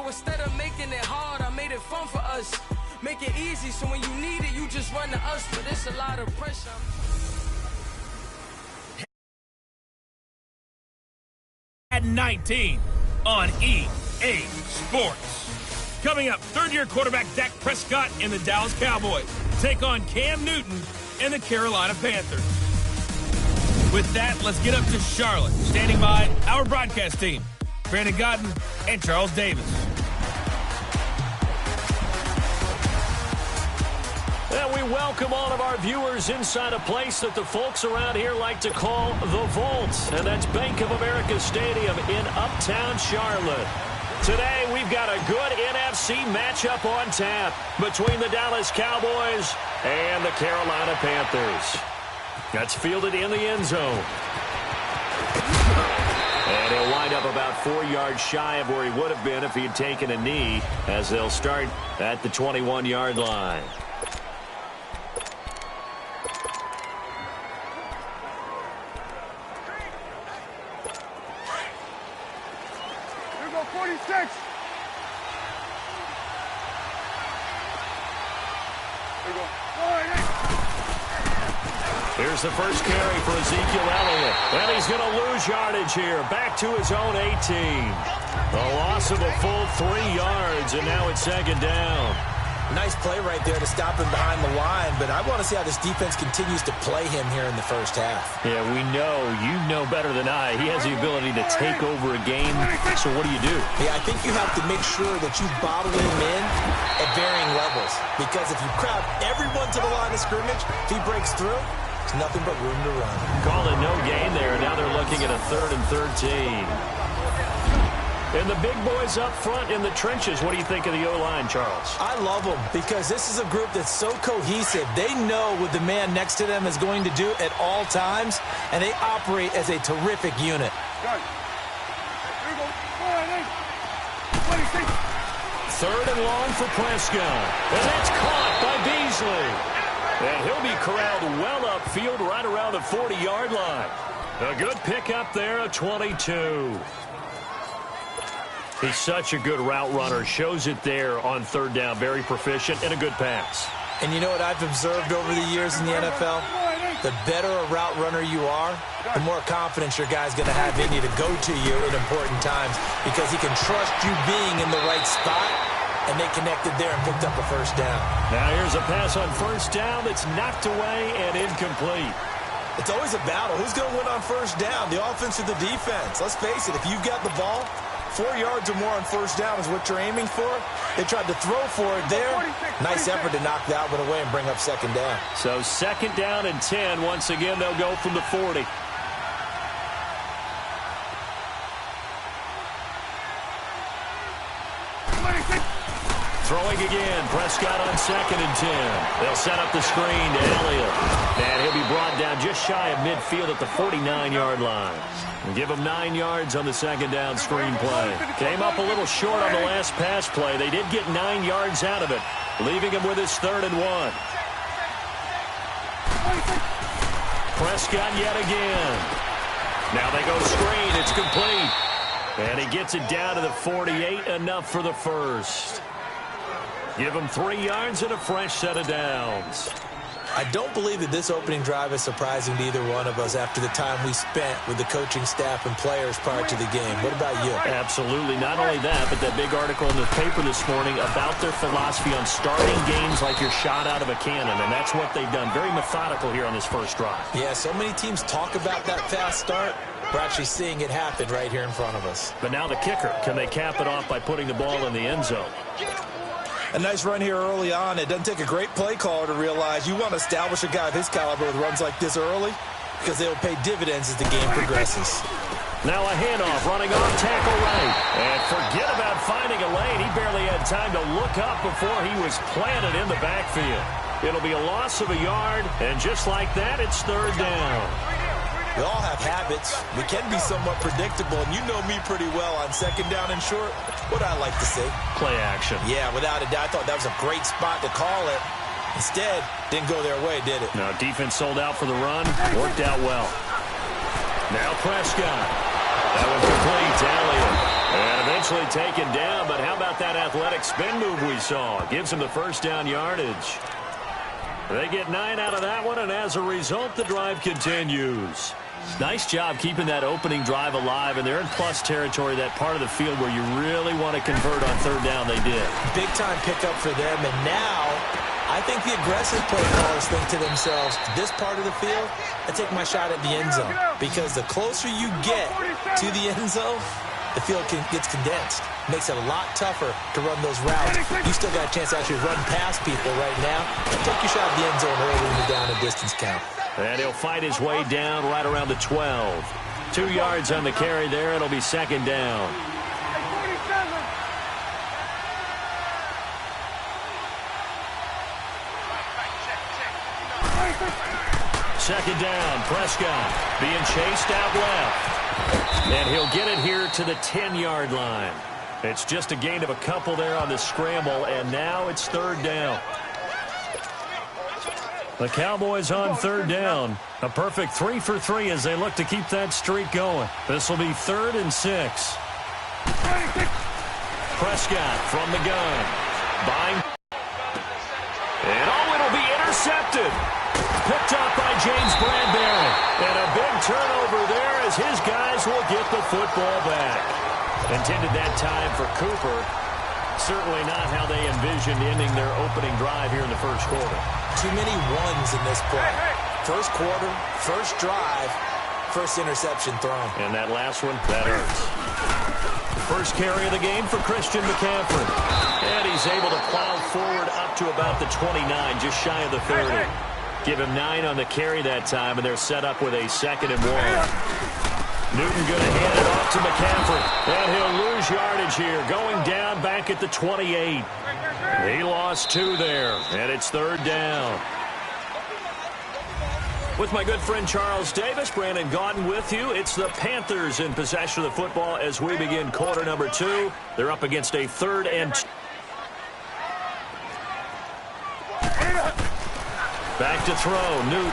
So instead of making it hard, I made it fun for us. Make it easy, so when you need it, you just run to us. But it's a lot of pressure. At 19 on EA Sports. Coming up, third-year quarterback Dak Prescott and the Dallas Cowboys take on Cam Newton and the Carolina Panthers. With that, let's get up to Charlotte. Standing by, our broadcast team, Brandon Godden and Charles Davis. And we welcome all of our viewers inside a place that the folks around here like to call the Vault. And that's Bank of America Stadium in Uptown Charlotte. Today, we've got a good NFC matchup on tap between the Dallas Cowboys and the Carolina Panthers. That's fielded in the end zone. And he'll wind up about 4 yards shy of where he would have been if he had taken a knee, as they'll start at the 21-yard line. Here we go, 46. Here we go. Here's the first carry for Ezekiel Elliott. And he's going to lose yardage here. Back to his own 18. A loss of a full 3 yards, and now it's second down. Nice play right there to stop him behind the line, but I want to see how this defense continues to play him here in the first half. Yeah, we know. You know better than I. He has the ability to take over a game. So what do you do? Yeah, I think you have to make sure that you bottle him in at varying levels, because if you crowd everyone to the line of scrimmage, if he breaks through, there's nothing but room to run. Call it no gain there. Now they're looking at a 3rd and 13. And the big boys up front in the trenches. What do you think of the O-line, Charles? I love them because this is a group that's so cohesive. They know what the man next to them is going to do at all times, and they operate as a terrific unit. Third and long for Prescott. And that's caught by Beasley. And he'll be corralled well upfield right around the 40-yard line. A good pickup there, a 22. He's such a good route runner. Shows it there on third down. Very proficient and a good pass. And you know what I've observed over the years in the NFL? The better a route runner you are, the more confidence your guy's going to have in you to go to you at important times, because he can trust you being in the right spot, and they connected there and picked up a first down. Now here's a pass on first down that's knocked away and incomplete. It's always a battle. Who's going to win on first down, the offense or the defense? Let's face it, if you've got the ball, 4 yards or more on first down is what you're aiming for. They tried to throw for it there. Nice effort to knock that one away and bring up second down. So second down and 10. Once again, they'll go from the 40. Throwing again. Prescott on second and 10. They'll set up the screen to Elliott. And he'll be brought down just shy of midfield at the 49-yard line. And give him 9 yards on the second down screen play. Came up a little short on the last pass play. They did get 9 yards out of it, leaving him with his 3rd and 1. Prescott yet again. Now they go screen. It's complete. And he gets it down to the 48. Enough for the first. Give him 3 yards and a fresh set of downs. I don't believe that this opening drive is surprising to either one of us after the time we spent with the coaching staff and players prior to the game. What about you? Absolutely. Not only that, but that big article in the paper this morning about their philosophy on starting games like you're shot out of a cannon, and that's what they've done. Very methodical here on this first drive. Yeah, so many teams talk about that fast start. We're actually seeing it happen right here in front of us. But now the kicker. Can they cap it off by putting the ball in the end zone? A nice run here early on. It doesn't take a great play caller to realize you want to establish a guy of his caliber with runs like this early, because they will pay dividends as the game progresses. Now a handoff, running off tackle right. And forget about finding a lane. He barely had time to look up before he was planted in the backfield. It'll be a loss of a yard, and just like that, it's third down. We all have habits. We can be somewhat predictable, and you know me pretty well on second down and short. What I like to see? Play action. Yeah, without a doubt. I thought that was a great spot to call it. Instead, didn't go their way, did it? No, defense sold out for the run. Worked out well. Now Prescott. That was complete to Elliott. And eventually taken down, but how about that athletic spin move we saw? Gives him the first down yardage. They get 9 out of that one, and as a result, the drive continues. Nice job keeping that opening drive alive, and they're in plus territory, that part of the field where you really want to convert on third down. They did. Big-time pickup for them, and now I think the aggressive play callers think to themselves, this part of the field, I take my shot at the end zone, because the closer you get to the end zone, the field gets condensed. Makes it a lot tougher to run those routes. You still got a chance to actually run past people right now. Take your shot at the end zone early in the down and distance count. And he'll fight his way down right around the 12. 2 yards on the carry there. It'll be second down. Second down, Prescott being chased out left. And he'll get it here to the 10-yard line. It's just a gain of a couple there on the scramble, and now it's third down. The Cowboys on third down. A perfect 3 for 3 as they look to keep that streak going. This will be 3rd and 6. Prescott from the gun. And it'll be intercepted. Picked up by James Bradbury. And a big turnover there as his guys will get the football back. Intended that time for Cooper. Certainly not how they envisioned ending their opening drive here in the first quarter. Too many ones in this play. First quarter, first drive, first interception thrown. And that last one, that hurts. First carry of the game for Christian McCaffrey. And he's able to plow forward up to about the 29, just shy of the 30. Give him 9 on the carry that time, and they're set up with a 2nd and 1. Newton going to hand it off to McCaffrey. And he'll lose yardage here, going down back at the 28. He lost 2 there, and it's third down. With my good friend Charles Davis, Brandon Gaudin with you. It's the Panthers in possession of the football as we begin quarter number 2. They're up against a 3rd and 2. Back to throw, Newton.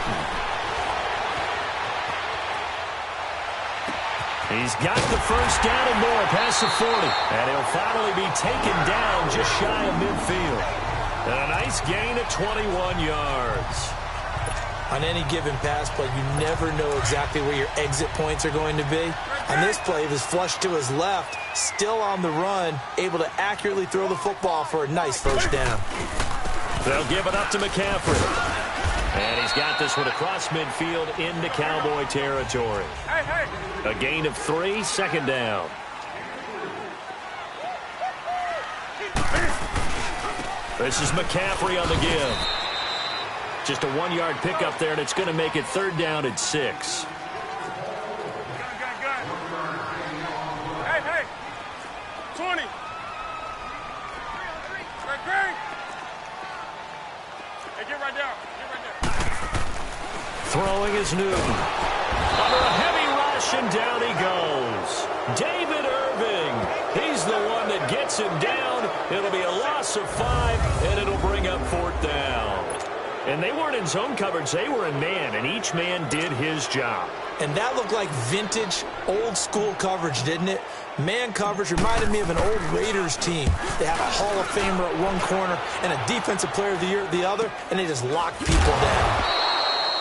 He's got the first down and more past the 40. And he'll finally be taken down just shy of midfield. And a nice gain of 21 yards. On any given pass play, you never know exactly where your exit points are going to be. On this play, he was flushed to his left, still on the run, able to accurately throw the football for a nice first down. They'll give it up to McCaffrey. And he's got this one across midfield into Cowboy territory. A gain of 3, second down. This is McCaffrey on the give. Just a 1-yard pickup there, and it's going to make it third down at 6. Hey, 20. Hey, get right down. Throwing is Newton. Under a heavy rush, and down he goes. David Irving. He's the one that gets him down. It'll be a loss of 5, and it'll bring up 4th down. And they weren't in zone coverage. They were in man, and each man did his job. And that looked like vintage, old-school coverage, didn't it? Man coverage reminded me of an old Raiders team. They had a Hall of Famer at one corner and a Defensive Player of the Year at the other, and they just locked people down.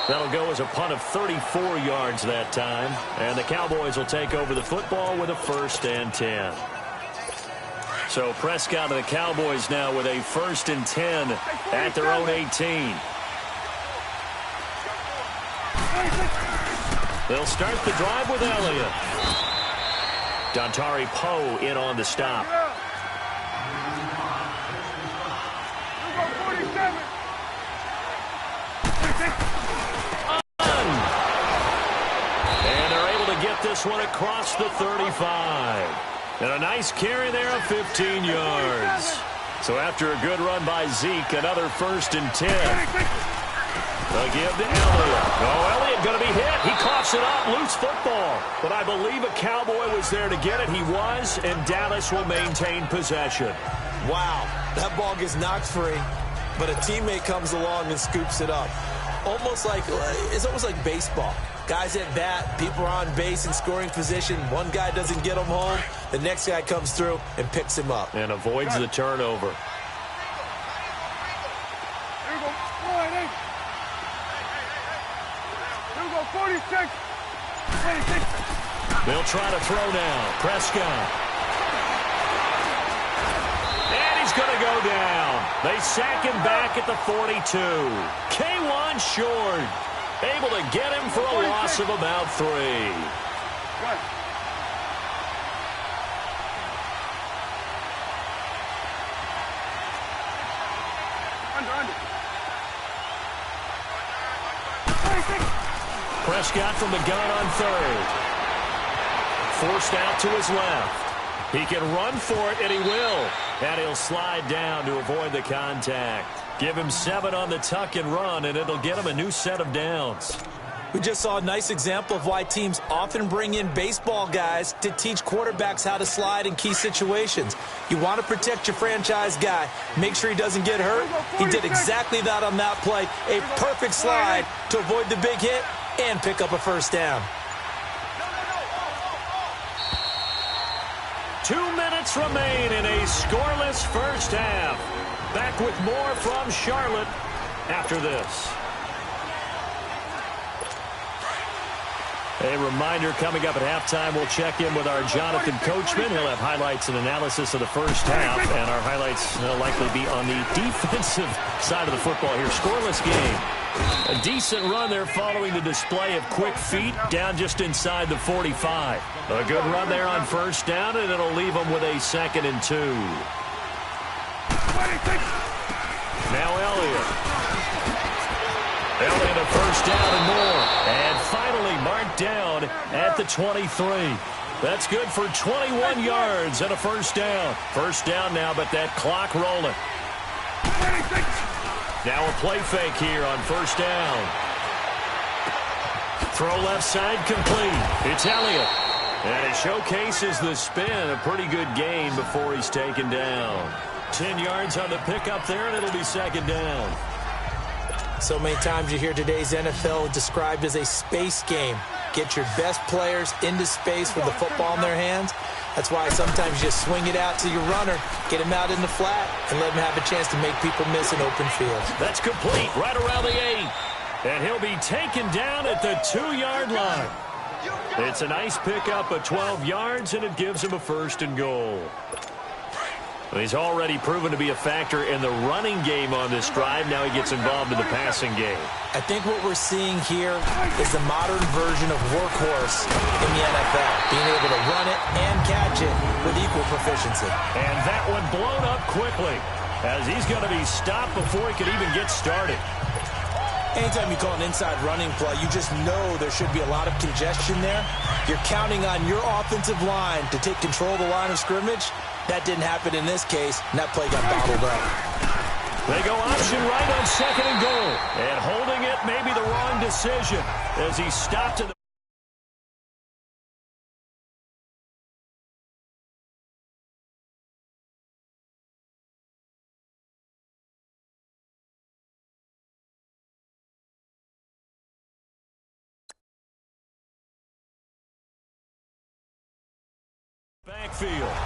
That'll go as a punt of 34 yards that time. And the Cowboys will take over the football with a 1st and 10. So Prescott and the Cowboys now with a 1st and 10 at their own 18. They'll start the drive with Elliott. Dontari Poe in on the stop. And they're able to get this one across the 35. And a nice carry there of 15 yards. So after a good run by Zeke, another 1st and 10. They'll give to Elliott. Oh, Elliott going to be hit. He coughs it up. Loose football. But I believe a Cowboy was there to get it. He was, and Dallas will maintain possession. Wow. That ball gets knocked free, but a teammate comes along and scoops it up. It's almost like baseball. Guys at bat, people are on base in scoring position. One guy doesn't get him home. The next guy comes through and picks him up. And avoids the turnover. Here we go. 46. 26. They'll try to throw now. Prescott. And he's going to go down. They sack him back at the 42. K1 short. Able to get him for a loss of about 3. Good. Under. Prescott from the gun on third. Forced out to his left. He can run for it, and he will. And he'll slide down to avoid the contact. Give him 7 on the tuck and run, and it'll get him a new set of downs. We just saw a nice example of why teams often bring in baseball guys to teach quarterbacks how to slide in key situations. You want to protect your franchise guy. Make sure he doesn't get hurt. He did exactly that on that play. A perfect slide to avoid the big hit and pick up a first down. 2 minutes remain in a scoreless first half. Back with more from Charlotte after this. A reminder, coming up at halftime, we'll check in with our Jonathan Coachman. He'll have highlights and analysis of the first half, and our highlights will likely be on the defensive side of the football here. Scoreless game. A decent run there following the display of quick feet down just inside the 45. A good run there on first down, and it'll leave them with a 2nd and 2. Now Elliott. Elliott a first down and more. And finally marked down at the 23. That's good for 21 yards and a first down. First down now, but that clock rolling. Now a play fake here on first down. Throw left side complete. It's Elliott. And it showcases the spin. A pretty good gain before he's taken down. 10 yards on the pickup there, and it'll be 2nd down. So many times you hear today's NFL described as a space game. Get your best players into space with the football in their hands. That's why sometimes you just swing it out to your runner, get him out in the flat, and let him have a chance to make people miss an open field. That's complete right around the 8. And he'll be taken down at the 2-yard line. It's a nice pickup of 12 yards, and it gives him a 1st and goal. He's already proven to be a factor in the running game on this drive. Now he gets involved in the passing game. I think what we're seeing here is the modern version of workhorse in the NFL, being able to run it and catch it with equal proficiency. And that one blown up quickly as he's going to be stopped before he could even get started. Anytime you call an inside running play, you just know there should be a lot of congestion there. You're counting on your offensive line to take control of the line of scrimmage. That didn't happen in this case, and that play got bottled up. They go option right on 2nd and goal. And holding it may be the wrong decision as he stopped at the backfield.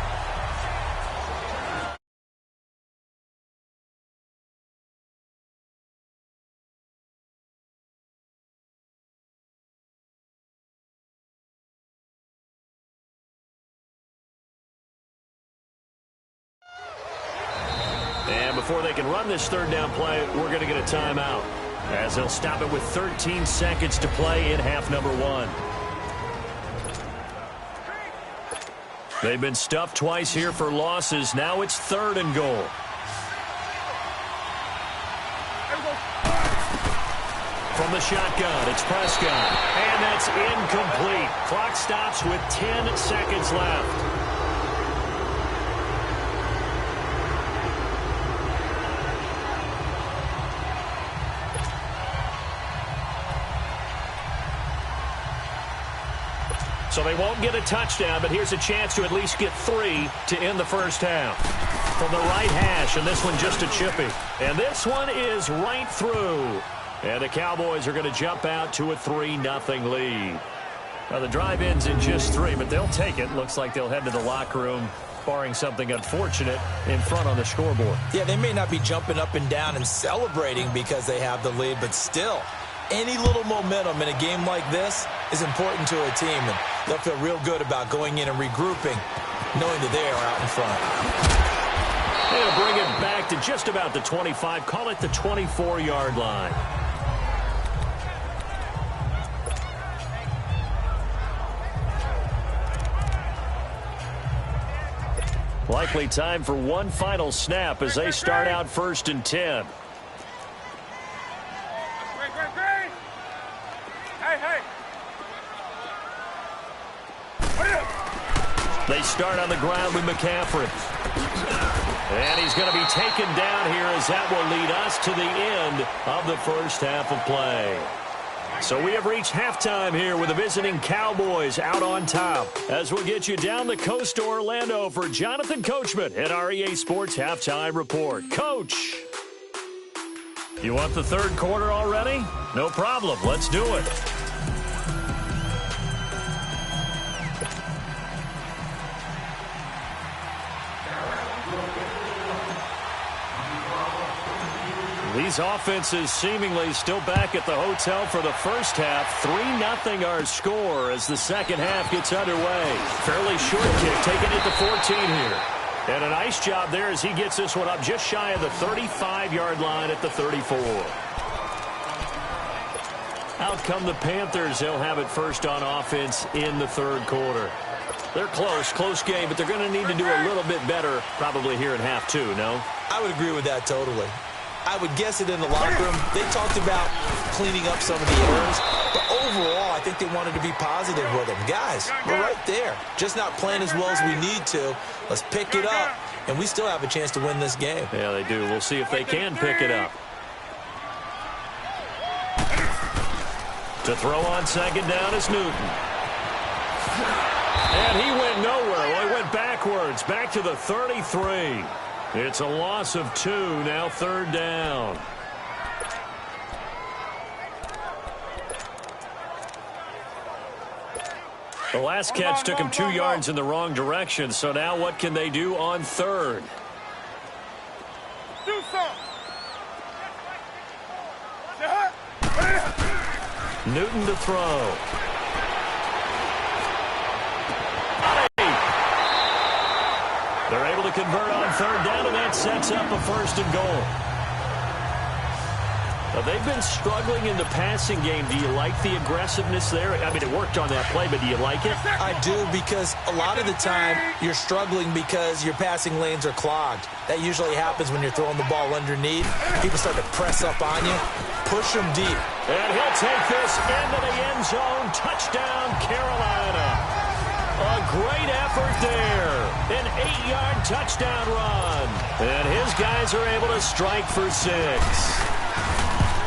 And before they can run this 3rd down play, we're going to get a timeout as they'll stop it with 13 seconds to play in half number 1. They've been stuffed twice here for losses. Now it's 3rd and goal. From the shotgun, it's Prescott. And that's incomplete. Clock stops with 10 seconds left. So they won't get a touchdown, but here's a chance to at least get 3 to end the first half. From the right hash, and this one just a chippy. And this one is right through. And the Cowboys are going to jump out to a 3-0 lead. Now, the drive ends in just 3, but they'll take it. Looks like they'll head to the locker room, barring something unfortunate, in front on the scoreboard. Yeah, they may not be jumping up and down and celebrating because they have the lead, but still, any little momentum in a game like this is important to a team, and they'll feel real good about going in and regrouping, knowing that they are out in front. They'll bring it back to just about the 25, call it the 24-yard line. Likely time for one final snap as they start out 1st and 10. They start on the ground with McCaffrey. And he's going to be taken down here as that will lead us to the end of the first half of play. So we have reached halftime here with the visiting Cowboys out on top. As we'll get you down the coast to Orlando for Jonathan Coachman at our EA Sports Halftime Report. Coach, you want the third quarter already? No problem. Let's do it. These offenses seemingly still back at the hotel for the first half. 3-0 our score as the second half gets underway. Fairly short kick, taking it to 14 here. And a nice job there as he gets this one up just shy of the 35-yard line at the 34. Out come the Panthers. They'll have it first on offense in the third quarter. They're close game, but they're going to need to do a little bit better probably here in half two, no? I would agree with that totally. I would guess it in the locker room. They talked about cleaning up some of the errors, but overall, I think they wanted to be positive with them. Guys, we're right there. Just not playing as well as we need to. Let's pick it up, and we still have a chance to win this game. Yeah, they do. We'll see if they can pick it up. To throw on second down is Newton. And he went nowhere. Well, he went backwards, back to the 33. It's a loss of 2, now third down. The last catch took him 2 yards in the wrong direction, so now what can they do on third? Do something. Newton to throw. They're able to convert on third down, and that sets up a 1st and goal. Now, they've been struggling in the passing game. Do you like the aggressiveness there? I mean, it worked on that play, but do you like it? I do, because a lot of the time you're struggling because your passing lanes are clogged. That usually happens when you're throwing the ball underneath. People start to press up on you. Push them deep. And he'll take this into the end zone. Touchdown, Carolina. A great effort there. An 8-yard touchdown run. And his guys are able to strike for 6.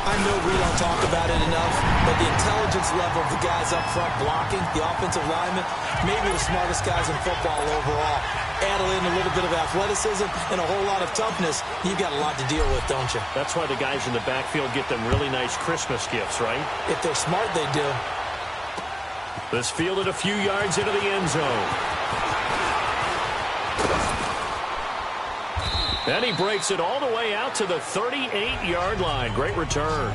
I know we don't talk about it enough, but the intelligence level of the guys up front blocking, the offensive linemen, maybe the smartest guys in football overall. Add in a little bit of athleticism and a whole lot of toughness. You've got a lot to deal with, don't you? That's why the guys in the backfield get them really nice Christmas gifts, right? If they're smart, they do. This fielded a few yards into the end zone. And he breaks it all the way out to the 38-yard line. Great return.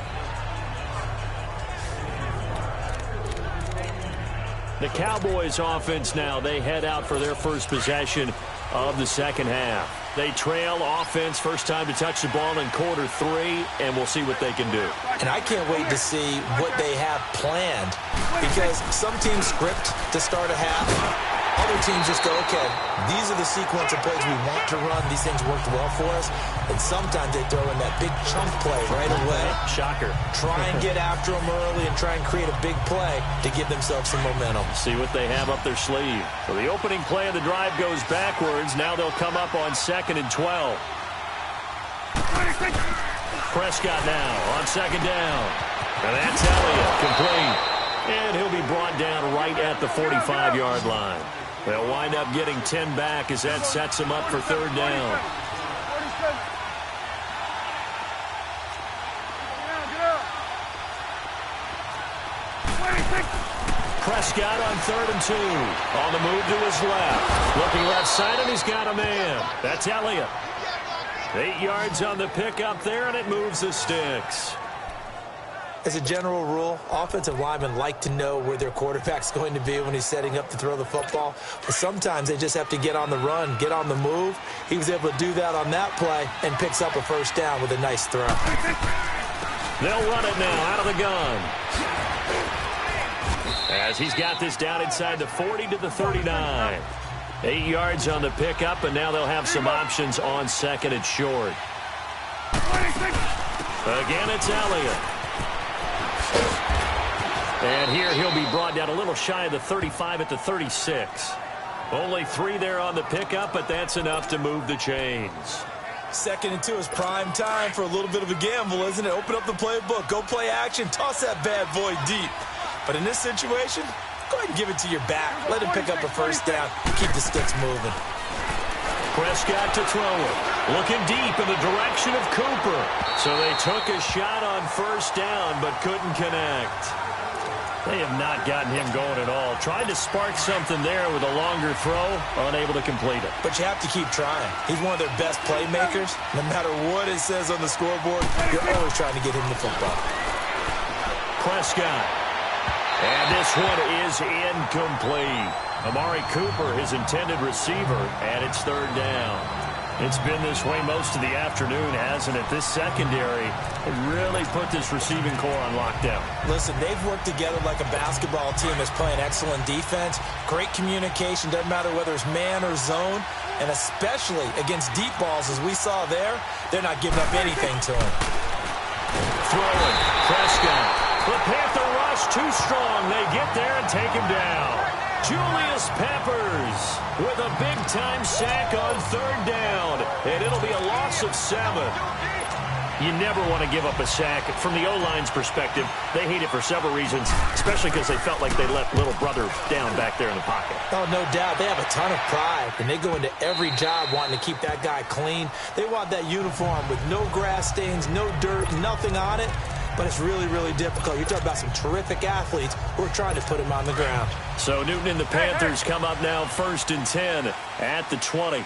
The Cowboys offense now, they head out for their first possession of the second half. They trail offense, first time to touch the ball in quarter 3, and we'll see what they can do. And I can't wait to see what they have planned, because some teams script to start a half. Other teams just go, okay, these are the sequence of plays we want to run. These things worked well for us. And sometimes they throw in that big chunk play right away. Shocker. Try and get after them early and try and create a big play to give themselves some momentum. See what they have up their sleeve. So the opening play of the drive goes backwards. Now they'll come up on 2nd and 12. Prescott now on 2nd down. And that's Elliott, complete. And he'll be brought down right at the 45-yard line. They'll wind up getting 10 back as that sets them up for third down. Prescott on 3rd and 2. On the move to his left. Looking left side, and he's got a man. That's Elliott. 8 yards on the pickup there, and it moves the sticks. As a general rule, offensive linemen like to know where their quarterback's going to be when he's setting up to throw the football. But sometimes they just have to get on the run, get on the move. He was able to do that on that play and picks up a first down with a nice throw. They'll run it now out of the gun. As he's got this down inside the 40 to the 39. 8 yards on the pickup, and now they'll have some options on 2nd and short. Again, it's Elliott. And here he'll be brought down a little shy of the 35 at the 36. Only 3 there on the pickup, but that's enough to move the chains. 2nd and 2 is prime time for a little bit of a gamble, isn't it? Open up the playbook, go play action, toss that bad boy deep. But in this situation, go ahead and give it to your back. Let him pick up a first down. Keep the sticks moving. Prescott to throw it. Looking deep in the direction of Cooper. So they took a shot on first down, but couldn't connect. They have not gotten him going at all. Tried to spark something there with a longer throw, unable to complete it. But you have to keep trying. He's one of their best playmakers. No matter what it says on the scoreboard, you're always trying to get him the football. Prescott. And this one is incomplete. Amari Cooper, his intended receiver, and it's 3rd down. It's been this way most of the afternoon, hasn't it? This secondary has really put this receiving core on lockdown. Listen, they've worked together like a basketball team that's playing excellent defense. Great communication, doesn't matter whether it's man or zone. And especially against deep balls, as we saw there, they're not giving up anything to him. Throwing, Prescott. The Panther rush too strong. They get there and take him down. Julius Peppers with a big-time sack on 3rd down. And it'll be a loss of 7. You never want to give up a sack. From the O-line's perspective, they hate it for several reasons, especially because they felt like they let little brother down back there in the pocket. Oh, no doubt. They have a ton of pride, and they go into every job wanting to keep that guy clean. They want that uniform with no grass stains, no dirt, nothing on it. But it's really, really difficult. You're talking about some terrific athletes who are trying to put him on the ground. So Newton and the Panthers come up now 1st and 10 at the 20.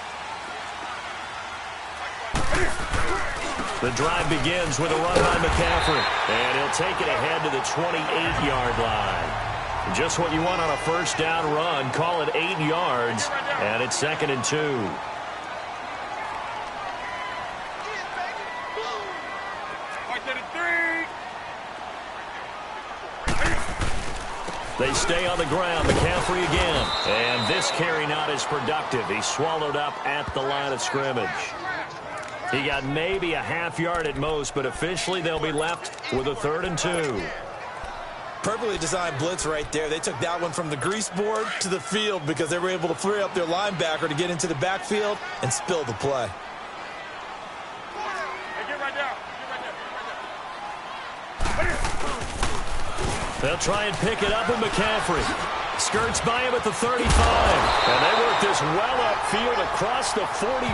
The drive begins with a run by McCaffrey. And he'll take it ahead to the 28-yard line. Just what you want on a first down run. Call it 8 yards. And it's 2nd and 2. They stay on the ground. McCaffrey again. And this carry not as productive. He swallowed up at the line of scrimmage. He got maybe a half yard at most, but officially they'll be left with a 3rd and 2. Perfectly designed blitz right there. They took that one from the grease board to the field because they were able to free up their linebacker to get into the backfield and spill the play. They'll try and pick it up with McCaffrey. Skirts by him at the 35. And they work this well upfield across the 45.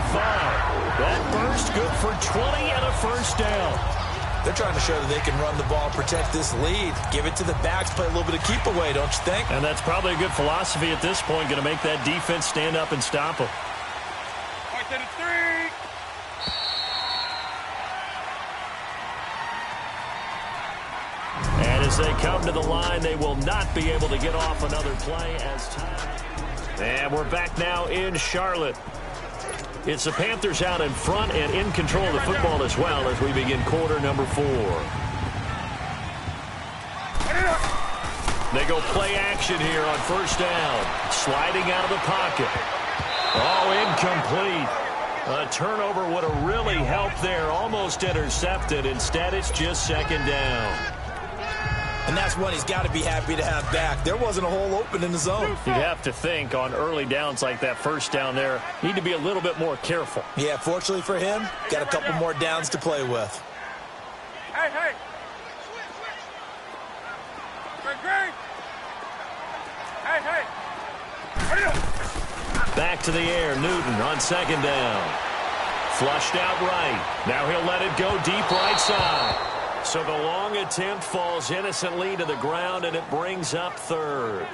That burst good for 20 and a first down. They're trying to show that they can run the ball, protect this lead. Give it to the backs, play a little bit of keep away, don't you think? And that's probably a good philosophy at this point. Going to make that defense stand up and stop them. And as they come to the line, they will not be able to get off another play as time. And we're back now in Charlotte. It's the Panthers out in front and in control of the football as well as we begin quarter number 4. They go play action here on first down. Sliding out of the pocket. Oh, incomplete. A turnover would have really helped there. Almost intercepted. Instead, it's just 2nd down. And that's one he's got to be happy to have back. There wasn't a hole open in the zone. You'd have to think on early downs like that first down there, need to be a little bit more careful. Yeah, fortunately for him, got a couple more downs to play with. Hey, hey. Hey, hey. Back to the air, Newton on 2nd down. Flushed out right. Now he'll let it go deep right side. So the long attempt falls innocently to the ground, and it brings up 3rd.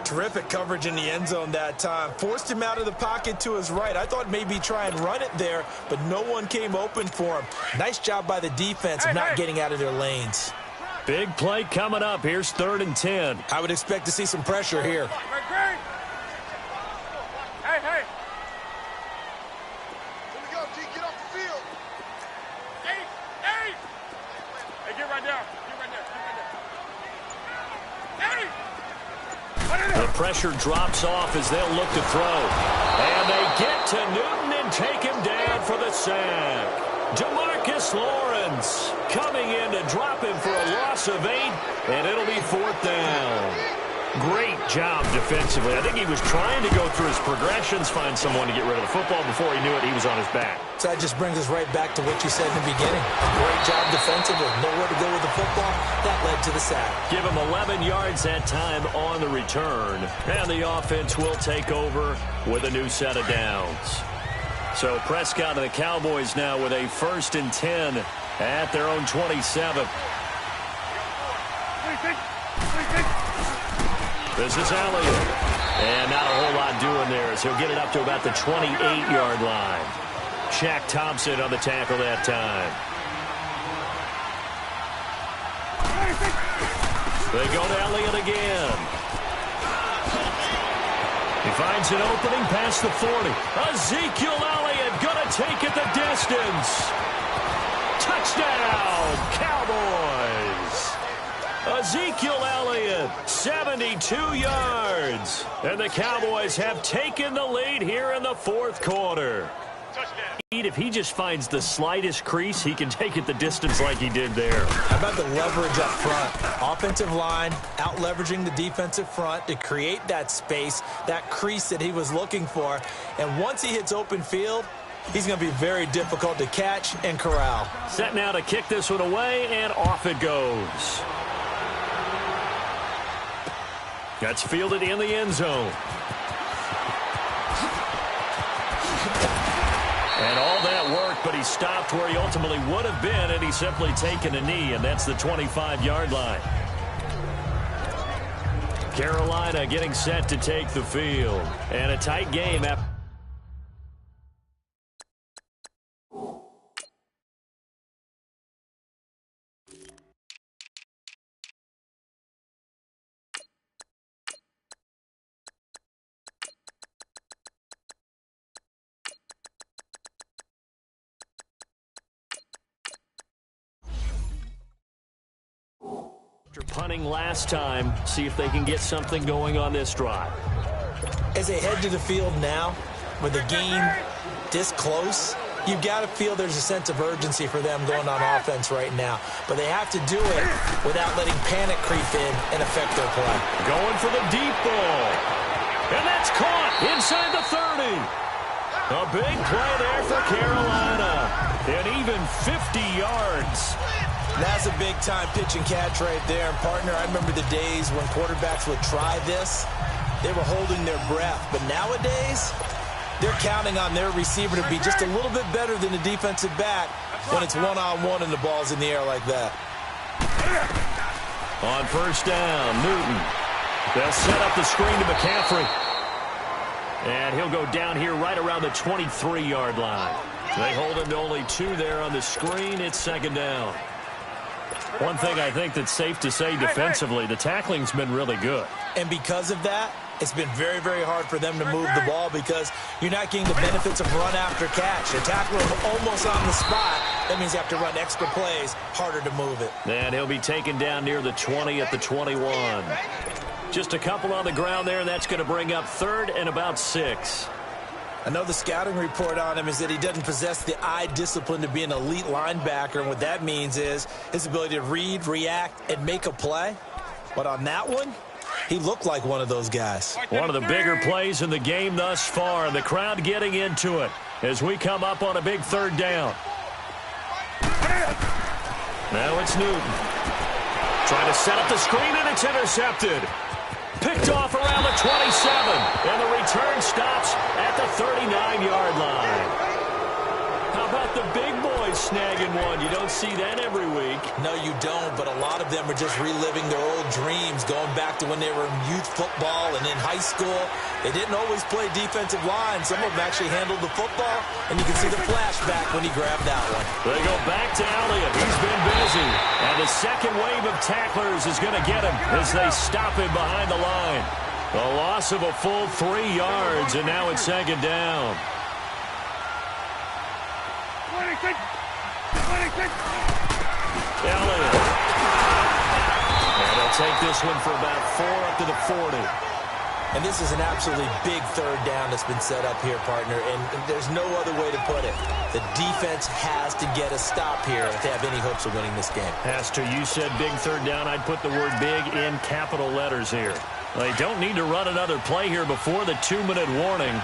Terrific coverage in the end zone that time. Forced him out of the pocket to his right. I thought maybe try and run it there, but no one came open for him. Nice job by the defense of not getting out of their lanes. Big play coming up. Here's 3rd and 10. I would expect to see some pressure here. Hey, hey. Here we go, G. Get off the field. Hey. Hey, get right down. Hey. The pressure drops off as they'll look to throw. And they get to Newton and take him down for the sack. DeMarcus Lawrence coming in to drop him for a loss of 8, and it'll be 4th down. Great job defensively. I think he was trying to go through his progressions, find someone to get rid of the football. Before he knew it, he was on his back. So that just brings us right back to what you said in the beginning. A great job defensively. Nowhere to go with the football. That led to the sack. Give him 11 yards that time on the return. And the offense will take over with a new set of downs. So Prescott and the Cowboys now with a 1st and 10 at their own 27. This is Elliott. And not a whole lot doing there as he'll get it up to about the 28-yard line. Shaq Thompson on the tackle that time. They go to Elliott again. He finds an opening past the 40. Ezekiel Elliott gonna take it the distance. Touchdown, Cowboys. Ezekiel Elliott, 72 yards. And the Cowboys have taken the lead here in the 4th quarter. If he just finds the slightest crease, he can take it the distance like he did there. How about the leverage up front? Offensive line out leveraging the defensive front to create that space, that crease that he was looking for. And once he hits open field, he's going to be very difficult to catch and corral. Set now to kick this one away, and off it goes. That's fielded in the end zone. And all that work, but he stopped where he ultimately would have been, and he's simply taken a knee, and that's the 25-yard line. Carolina getting set to take the field. And a tight game after. Punting last time, see if they can get something going on this drive. As they head to the field now, with the game this close, you've got to feel there's a sense of urgency for them going on offense right now. But they have to do it without letting panic creep in and affect their play. Going for the deep ball. And that's caught inside the 30. A big play there for Carolina. And even 50 yards. That's a big-time pitch and catch right there. And, partner, I remember the days when quarterbacks would try this. They were holding their breath. But nowadays, they're counting on their receiver to be just a little bit better than the defensive back when it's one-on-one and the ball's in the air like that. On 1st down, Newton. They'll set up the screen to McCaffrey. And he'll go down here right around the 23-yard line. They hold him to only 2 there on the screen. It's 2nd down. One thing I think that's safe to say defensively, the tackling's been really good. And because of that, it's been very, very hard for them to move the ball because you're not getting the benefits of run after catch. They tackle him almost on the spot. That means you have to run extra plays, harder to move it. And he'll be taken down near the 20 at the 21. Just a couple on the ground there, and that's going to bring up 3rd and about 6. I know the scouting report on him is that he doesn't possess the eye discipline to be an elite linebacker, and what that means is his ability to read, react, and make a play. But on that one, he looked like one of those guys. One of the bigger plays in the game thus far, and the crowd getting into it as we come up on a big 3rd down. Now it's Newton. Trying to set up the screen, and it's intercepted. Picked off around the 27, and the return stops at the 39-yard line. How about the big boy Cowboys snagging one. You don't see that every week. No, you don't, but a lot of them are just reliving their old dreams, going back to when they were in youth football and in high school. They didn't always play defensive line. Some of them actually handled the football, and you can see the flashback when he grabbed that one. They go back to Elliott. He's been busy. And the second wave of tacklers is going to get him as they stop him behind the line. A loss of a full 3 yards, and now it's second down. 26. Elliott. And they'll take this one for about 4 up to the 40. And this is an absolutely big third down that's been set up here, partner, and there's no other way to put it. The defense has to get a stop here if they have any hopes of winning this game. Has to. You said big third down. I'd put the word big in capital letters here. They don't need to run another play here before the 2-minute warning.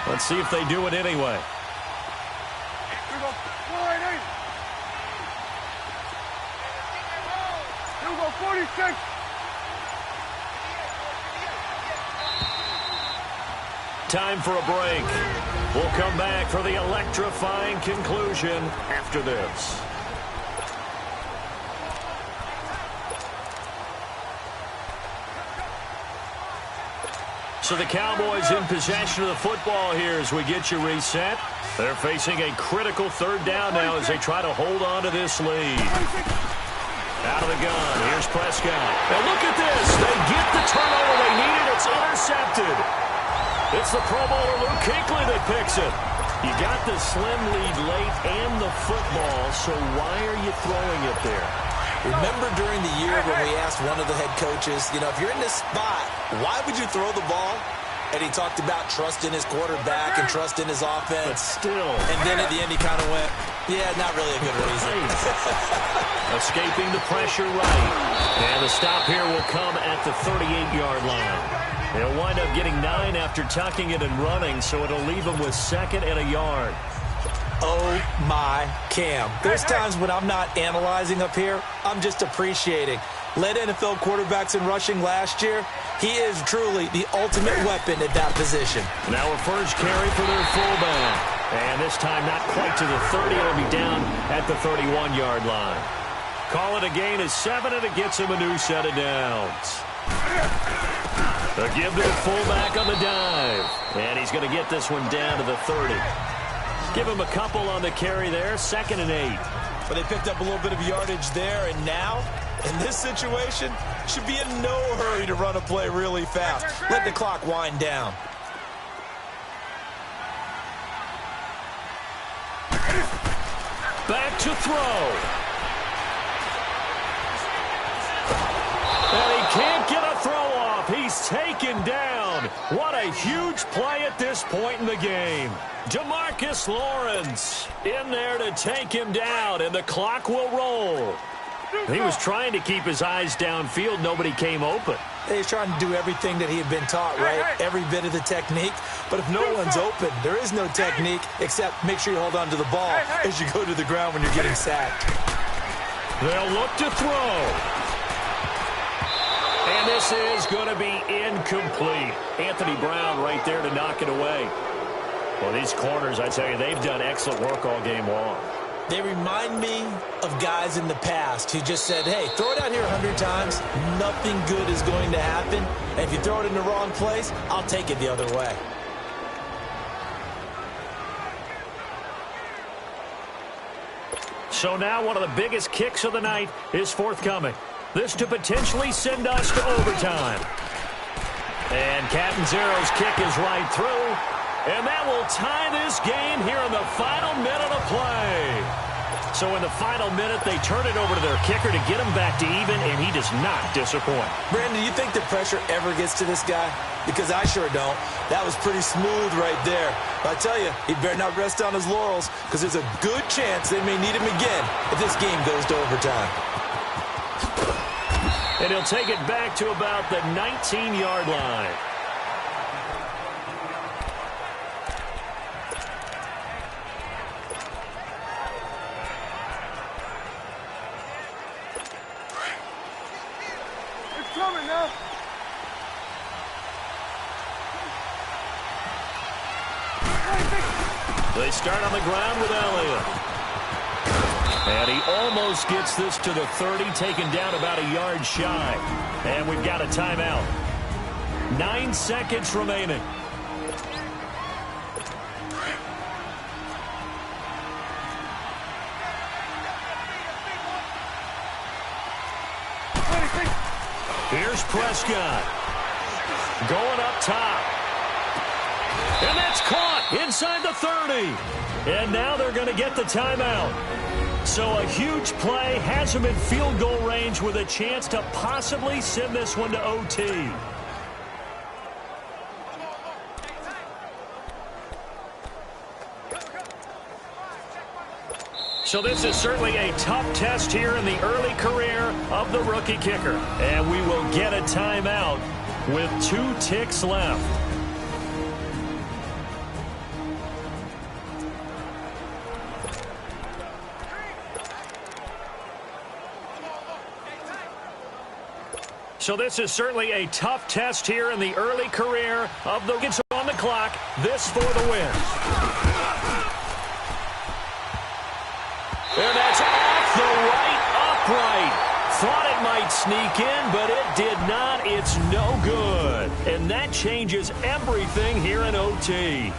Let's see if they do it anyway. Here we go. 488. Here we go. 46. Time for a break. We'll come back for the electrifying conclusion after this. So the Cowboys in possession of the football here as we get you reset. They're facing a critical third down now as they try to hold on to this lead. Out of the gun. Here's Prescott. Now look at this. They get the turnover they needed. It's intercepted. It's the Pro Bowler Luke Kuechly that picks it. You got the slim lead late and the football, so why are you throwing it there? Remember during the year when we asked one of the head coaches, you know, if you're in this spot, why would you throw the ball? And he talked about trust in his quarterback and trust in his offense. But still. And then at the end he kind of went, yeah, not really a good reason. Escaping the pressure right. And the stop here will come at the 38-yard line. They'll wind up getting 9 after tucking it and running, so it'll leave them with 2nd and a yard. Oh, my Cam. There's times when I'm not analyzing up here. I'm just appreciating. Led NFL quarterbacks in rushing last year. He is truly the ultimate weapon at that position. Now a first carry for their fullback. And this time not quite to the 30. It'll be down at the 31-yard line. Call it a gain of 7, and it gets him a new set of downs. A give to the fullback on the dive. And he's going to get this one down to the 30. Give him a couple on the carry there. 2nd and 8. But they picked up a little bit of yardage there, and now, in this situation, should be in no hurry to run a play really fast. Let the clock wind down. Back to throw. And he can't get a throw off. He's taken down. What a huge play at this point in the game. DeMarcus Lawrence in there to take him down, and the clock will roll. He was trying to keep his eyes downfield. Nobody came open. He's trying to do everything that he had been taught, right? Every bit of the technique. But if no one's open, there is no technique except make sure you hold on to the ball as you go to the ground when you're getting sacked. They'll look to throw. And this is going to be incomplete. Anthony Brown right there to knock it away. Well, these corners, I tell you, they've done excellent work all game long. They remind me of guys in the past who just said, hey, throw it out here 100 times. Nothing good is going to happen. And if you throw it in the wrong place, I'll take it the other way. So now one of the biggest kicks of the night is forthcoming. This to potentially send us to overtime. And Catanzaro's kick is right through. And that will tie this game here in the final minute of play. So in the final minute, they turn it over to their kicker to get him back to even, and he does not disappoint. Brandon, do you think the pressure ever gets to this guy? Because I sure don't. That was pretty smooth right there. But I tell you, he better not rest on his laurels, because there's a good chance they may need him again if this game goes to overtime. And he'll take it back to about the 19-yard line. Coming now. They start on the ground with Elliott. And he almost gets this to the 30, taken down about a yard shy. And we've got a timeout. 9 seconds remaining. Here's Prescott. Going up top. And that's caught inside the 30. And now they're going to get the timeout. So a huge play has him in field goal range with a chance to possibly send this one to OT. So this is certainly a tough test here in the early career of the rookie kicker. And we will get a timeout with 2 ticks left. So this is certainly a tough test here in the early career of the gets on the clock. This for the win. And that's off the right upright. Thought it might sneak in, but it did not. It's no good. And that changes everything here in OT.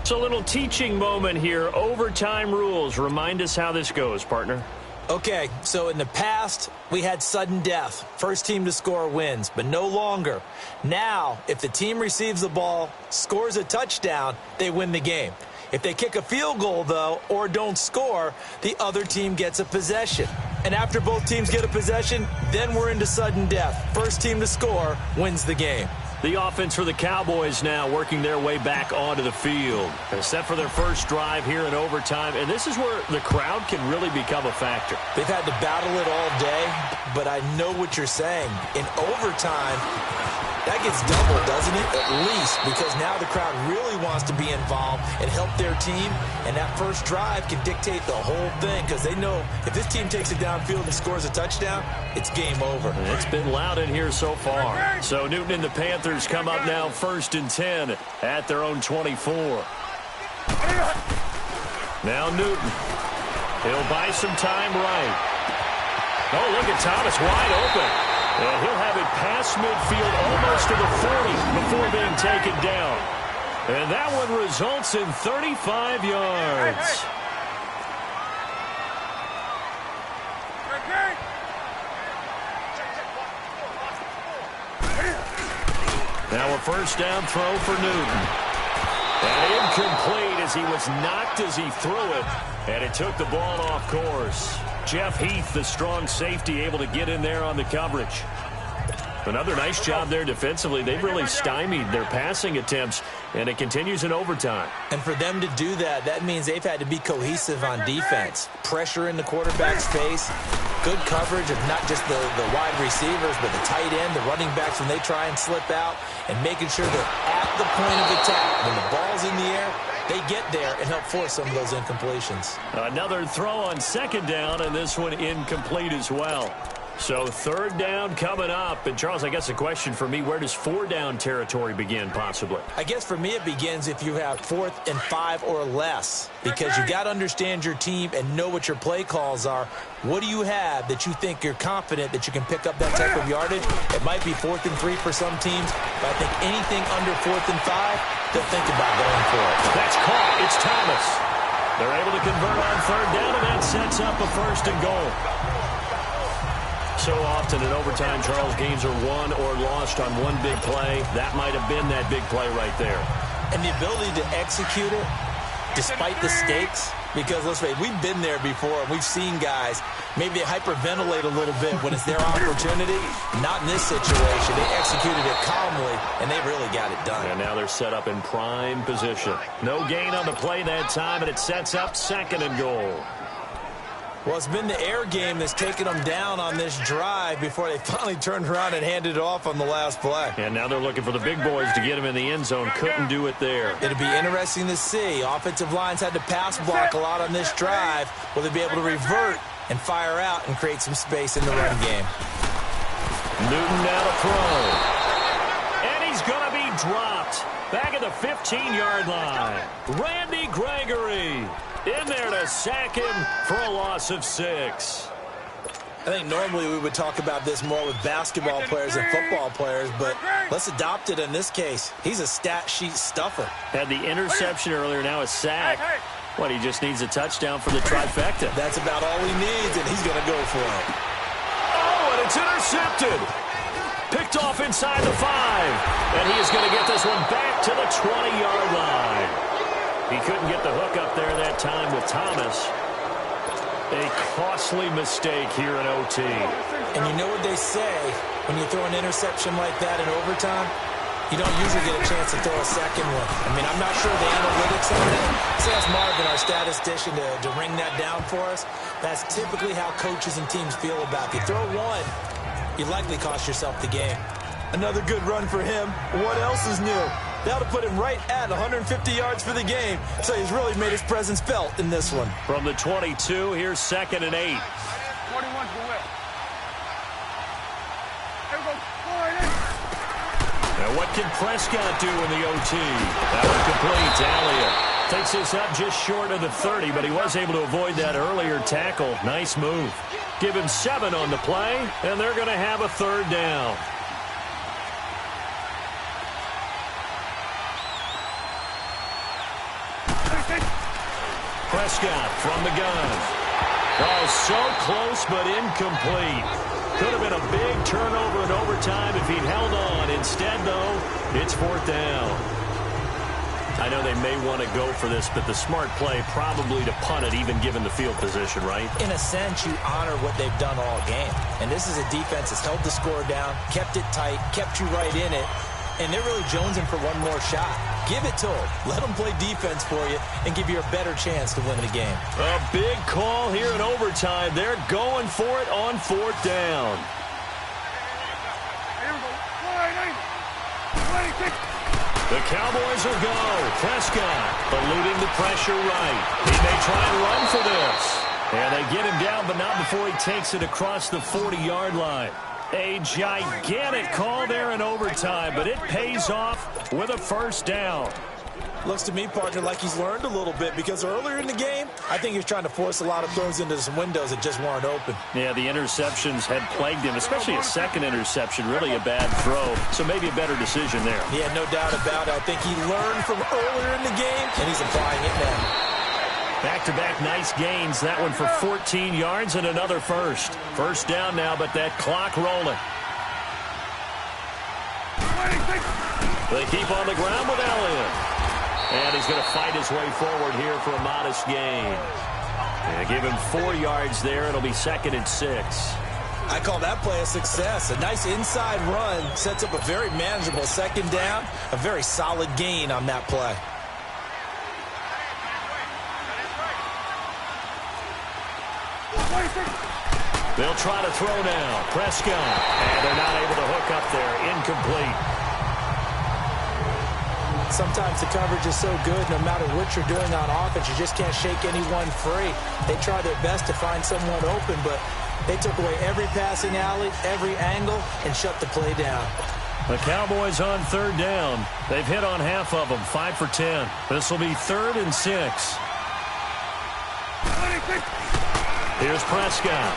So a little teaching moment here. Overtime rules. Remind us how this goes, partner. Okay, so in the past, we had sudden death. First team to score wins, but no longer. Now, if the team receives the ball, scores a touchdown, they win the game. If they kick a field goal, though, or don't score, the other team gets a possession. And after both teams get a possession, then we're into sudden death. First team to score wins the game. The offense for the Cowboys now working their way back onto the field. They're set for their first drive here in overtime, and this is where the crowd can really become a factor. They've had to battle it all day, but I know what you're saying. In overtime, that gets doubled, doesn't it? At least, because now the crowd really wants to be involved and help their team, and that first drive can dictate the whole thing because they know if this team takes it downfield and scores a touchdown, it's game over. And it's been loud in here so far. So Newton and the Panthers come up now 1st and 10 at their own 24. Now Newton. He'll buy some time right. Oh, look at Thomas wide open. And he'll have it past midfield almost to the 40 before being taken down. And that one results in 35 yards. Now a first down throw for Newton. And incomplete as he was knocked as he threw it. And it took the ball off course. Jeff Heath, the strong safety, able to get in there on the coverage. Another nice job there defensively. They've really stymied their passing attempts, and it continues in overtime. And for them to do that, that means they've had to be cohesive on defense. Pressure in the quarterback's face, good coverage of not just the wide receivers, but the tight end, the running backs when they try and slip out, and making sure they're at the point of attack. When the ball's in the air, they get there and help force some of those incompletions. Another throw on second down, and this one incomplete as well. So third down coming up. And, Charles, I guess a question for me, where does 4-down territory begin possibly? I guess for me it begins if you have 4th and 5 or less, because you got to understand your team and know what your play calls are. What do you have that you think you're confident that you can pick up that type of yardage? It might be 4th and 3 for some teams, but I think anything under 4th and 5, they'll think about going for it. That's caught. It's Thomas. They're able to convert on third down, and that sets up a 1st and goal. So often in overtime, Charles, games are won or lost on one big play. That might have been that big play right there. And the ability to execute it despite the stakes, because let's face it, we've been there before. We've seen guys maybe hyperventilate a little bit when it's their opportunity. Not in this situation. They executed it calmly, and they really got it done. And now they're set up in prime position. No gain on the play that time, and it sets up 2nd and goal. Well, it's been the air game that's taken them down on this drive before they finally turned around and handed it off on the last play. And now they're looking for the big boys to get him in the end zone. Couldn't do it there. It'll be interesting to see. Offensive lines had to pass block a lot on this drive. Will they be able to revert and fire out and create some space in the run game? Newton now to throw. And he's going to be dropped. Back at the 15-yard line. Randy Gregory in there to sack him for a loss of 6. I think normally we would talk about this more with basketball players and football players, but let's adopt it in this case. He's a stat sheet stuffer. Had the interception earlier, now a sack. What, he just needs a touchdown for the trifecta. That's about all he needs, and he's going to go for it. Oh, and it's intercepted. Picked off inside the 5. And he is going to get this one back to the 20-yard line. He couldn't get the hook up there that time with Thomas. A costly mistake here in OT. And you know what they say, when you throw an interception like that in overtime, you don't usually get a chance to throw a second one. I mean, I'm not sure the analytics on that. So that's Marvin, our statistician, to ring that down for us. That's typically how coaches and teams feel about it. If you throw one, you likely cost yourself the game. Another good run for him. What else is new? That'll put him right at 150 yards for the game. So he's really made his presence felt in this one. From the 22, here's 2nd and 8. 41 to the left. Here we go. Now what can Prescott do in the OT? That one complete. Elliott takes this up just short of the 30, but he was able to avoid that earlier tackle. Nice move. Give him 7 on the play, and they're going to have a 3rd down. Prescott from the gun. Oh, so close but incomplete. Could have been a big turnover in overtime if he'd held on. Instead, though, it's 4th down. I know they may want to go for this, but the smart play probably to punt it, even given the field position, right? In a sense, you honor what they've done all game. And this is a defense that's held the score down, kept it tight, kept you right in it, and they're really jonesing for one more shot. Give it to them. Let them play defense for you and give you a better chance to win the game. A big call here in overtime. They're going for it on 4th down. Here we go. 26. The Cowboys will go. Prescott eluding the pressure right. He may try and run for this. And they get him down, but not before he takes it across the 40-yard line. A gigantic call there in overtime, but it pays off with a 1st down. Looks to me, partner, like he's learned a little bit, because earlier in the game, I think he was trying to force a lot of throws into some windows that just weren't open. Yeah, the interceptions had plagued him, especially a second interception, really a bad throw. So maybe a better decision there. Yeah, no doubt about it. I think he learned from earlier in the game, and he's applying it now. Back-to-back nice gains. That one for 14 yards and another 1st. 1st down now, but that clock rolling. They keep on the ground with Elliott. And he's going to fight his way forward here for a modest gain. And give him 4 yards there. It'll be 2nd and 6. I call that play a success. A nice inside run sets up a very manageable 2nd down. A very solid gain on that play. They'll try to throw now. Prescott. And they're not able to hook up there. Incomplete. Sometimes the coverage is so good, no matter what you're doing on offense, you just can't shake anyone free. They try their best to find someone open, but they took away every passing alley, every angle, and shut the play down. The Cowboys on 3rd down. They've hit on half of them, 5 for 10. This will be 3rd and 6. Here's Prescott.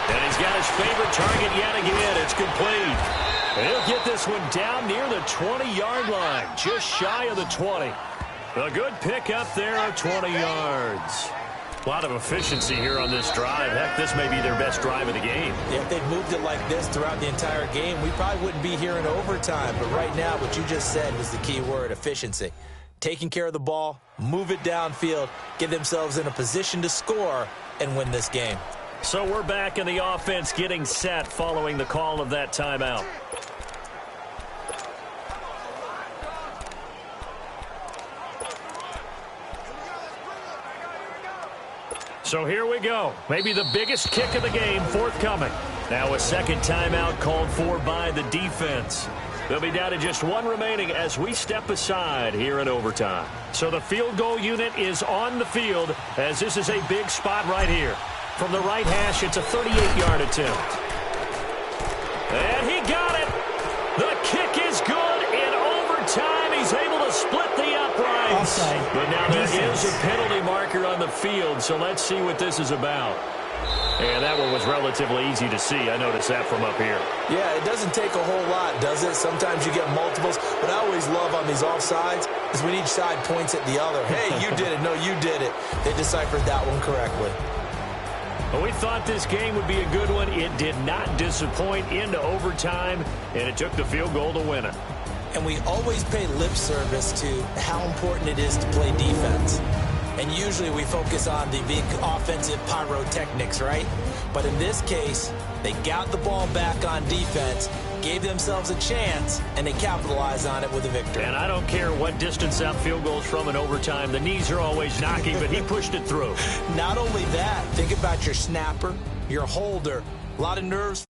And he's got his favorite target yet again. It's complete. He'll get this one down near the 20-yard line, just shy of the 20. A good pick up there at 20 yards. A lot of efficiency here on this drive. Heck, this may be their best drive of the game. Yeah, if they'd moved it like this throughout the entire game, we probably wouldn't be here in overtime. But right now, what you just said was the key word, efficiency. Taking care of the ball, move it downfield, get themselves in a position to score, and win this game. So we're back in the offense getting set following the call of that timeout. So here we go. Maybe the biggest kick of the game forthcoming. Now a second timeout called for by the defense. They'll be down to just one remaining as we step aside here in overtime. So the field goal unit is on the field as this is a big spot right here. From the right hash, it's a 38-yard attempt. And he got it. The kick is good in overtime. He's able to split the uprights. Offside. But now there is a penalty marker on the field, so let's see what this is about. And that one was relatively easy to see. I noticed that from up here. Yeah, it doesn't take a whole lot, does it? Sometimes you get multiples. What I always love on these offsides is when each side points at the other. Hey, you did it. No, you did it. They deciphered that one correctly. Well, we thought this game would be a good one. It did not disappoint into overtime, and it took the field goal to win it. And we always pay lip service to how important it is to play defense. And usually we focus on the big offensive pyrotechnics, right? But in this case, they got the ball back on defense, gave themselves a chance, and they capitalized on it with a victory. And I don't care what distance that field goes from in overtime. The knees are always knocking, but he pushed it through. Not only that, think about your snapper, your holder. A lot of nerves